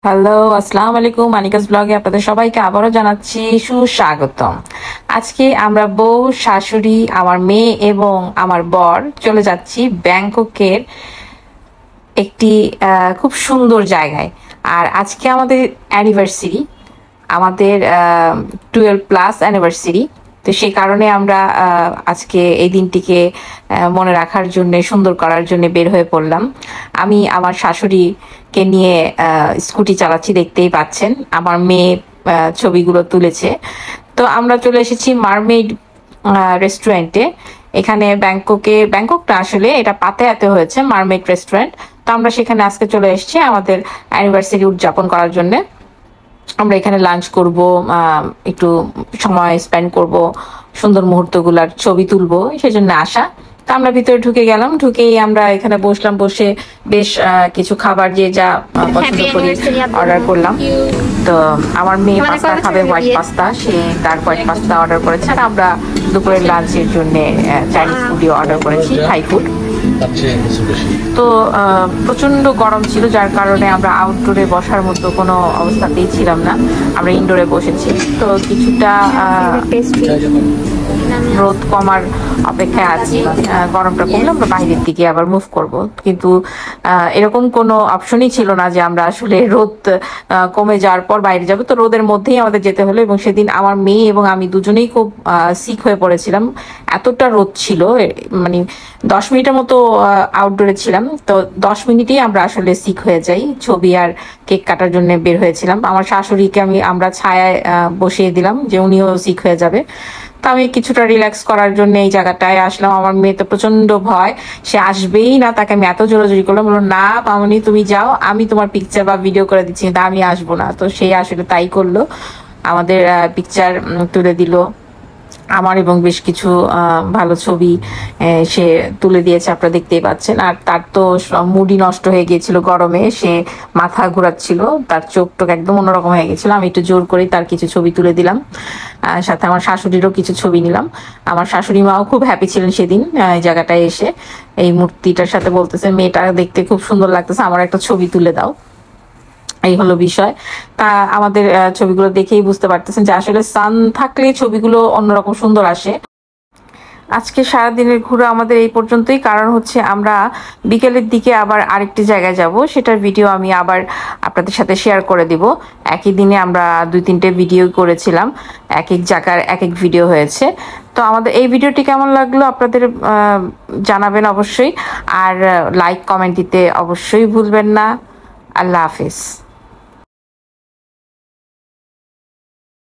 Hello, আসসালামু আলাইকুম। মানিকাস ব্লগে আপনাদের সবাইকে আবারও জানাচ্ছি সুস্বাগতম। আজকে আমরা বউ, শাশুড়ি, আমার মেয়ে এবং আমার বর চলে যাচ্ছি ব্যাংককের একটি খুব সুন্দর জায়গায়। আর আজকে আমাদের অ্যানিভার্সারি, আমাদের 12+ অ্যানিভার্সারি। তো সেই কারণে আমরা আজকে এই দিনটিকে মনে রাখার জন্য, সুন্দর করার জন্য বের হয়ে পড়লাম। আমি আমার শাশুড়িকে নিয়ে স্কুটি চালাচ্ছি, দেখতেই পাচ্ছেন। আমার মেয়ে ছবিগুলো তুলেছে। তো আমরা চলে এসেছি মারমেড রেস্টুরেন্টে। এখানে ব্যাংককটা আসলে এটা পাতায়াতে হয়েছে, মারমেড রেস্টুরেন্ট। তো আমরা সেখানে আজকে চলে এসেছি আমাদের অ্যানিভার্সারি উদযাপন করার জন্য। আমরা এখানে লাঞ্চ করব, একটু সময় স্পেন্ড করব, সুন্দর মুহূর্তগুলার ছবি তুলবো, সেই জন্য আসা। তো আমরা ভিতরে ঢুকে গেলাম। ঢুকেই আমরা এখানে বসলাম, বসে বেশ কিছু খাবার যে যা পছন্দ করি অর্ডার করলাম। তো আমার মেয়ে পাস্তা খাবে, হোয়াইট পাস্তা, সে তার হোয়াইট পাস্তা অর্ডার করেছে। আর আমরা দুপুরের লাঞ্চের জন্য চাইনিজ ফুডই অর্ডার করেছি, থাই ফুড। তো প্রচন্ড গরম ছিল, যার কারণে আমরা আউটডোরে বসার মতো কোনো অবস্থাতেই ছিলাম না, আমরা ইনডোরে বসেছি। তো কিছুটা রোদ কমার অপেক্ষায় আছি, গরমটা কমলে আমরা বাইরের দিকে আবার মুভ করব। কিন্তু এরকম কোনো অপশনই ছিল না যে আমরা আসলে রোদ কমে যাওয়ার পর বাইরে যাব। তো রোদের মধ্যেই আমাদের যেতে হলো। এবং সেদিন আমার মেয়ে এবং আমি দুজনেই খুব সিক হয়ে পড়েছিলাম, এতটা রোদ ছিল। মানে 10 মিনিটের মতো আউটডোরে ছিলাম। তো 10 মিনিটেই আমরা আসলে সিক হয়ে যাই। ছবি আর কেক কাটার জন্য বের হয়েছিলাম। আমার শাশুড়িকে আমরা ছায়ায় বসিয়ে দিলাম, যে উনিও সিক হয়ে যাবে। তো আমি কিছুটা রিল্যাক্স করার জন্য এই জায়গাটায় আসলাম। আমার মেয়ে তো প্রচন্ড ভয়, সে আসবেই না। তাকে আমি এত জোরাজোরি করলাম, বললো না মামনি তুমি যাও, আমি তোমার পিকচার বা ভিডিও করে দিচ্ছি, তা আমি আসবো না। তো সে আসলে তাই করলো, আমাদের পিকচার তুলে দিল আমার, এবং বেশ কিছু ভালো ছবি সে তুলে দিয়েছে, আপনারা দেখতেই পাচ্ছেন। আর তার তো মুডই নষ্ট হয়ে গিয়েছিল গরমে, সে মাথা ঘোরাচ্ছিল, তার চোখ টোক একদম অন্যরকম হয়ে গেছিল। আমি একটু জোর করে তার কিছু ছবি তুলে দিলাম, সাথে আমার শাশুড়িরও কিছু ছবি নিলাম। আমার শাশুড়ি মাও খুব হ্যাপি ছিলেন সেদিন এই জায়গাটায় এসে। এই মূর্তিটার সাথে বলতেছে, মেয়েটা দেখতে খুব সুন্দর লাগতেছে, আমার একটা ছবি তুলে দাও। এই হলো বিষয়। তা আমাদের ছবিগুলো দেখেই বুঝতে পারতেছেন যে আসলে সান থাকলে ছবিগুলো অন্যরকম সুন্দর আসে। আজকে সারাদিনের ঘোরা আমাদের এই পর্যন্তই। কারণ হচ্ছে আমরা বিকেলের দিকে আবার আরেকটি জায়গায় যাব, সেটার ভিডিও আমি আবার আপনাদের সাথে শেয়ার করে দিব। একই দিনে আমরা 2-3টে ভিডিও করেছিলাম, এক এক জায়গার এক এক ভিডিও হয়েছে। তো আমাদের এই ভিডিওটি কেমন লাগলো আপনাদের জানাবেন অবশ্যই। আর লাইক কমেন্ট দিতে অবশ্যই ভুলবেন না। আল্লাহ হাফিজ।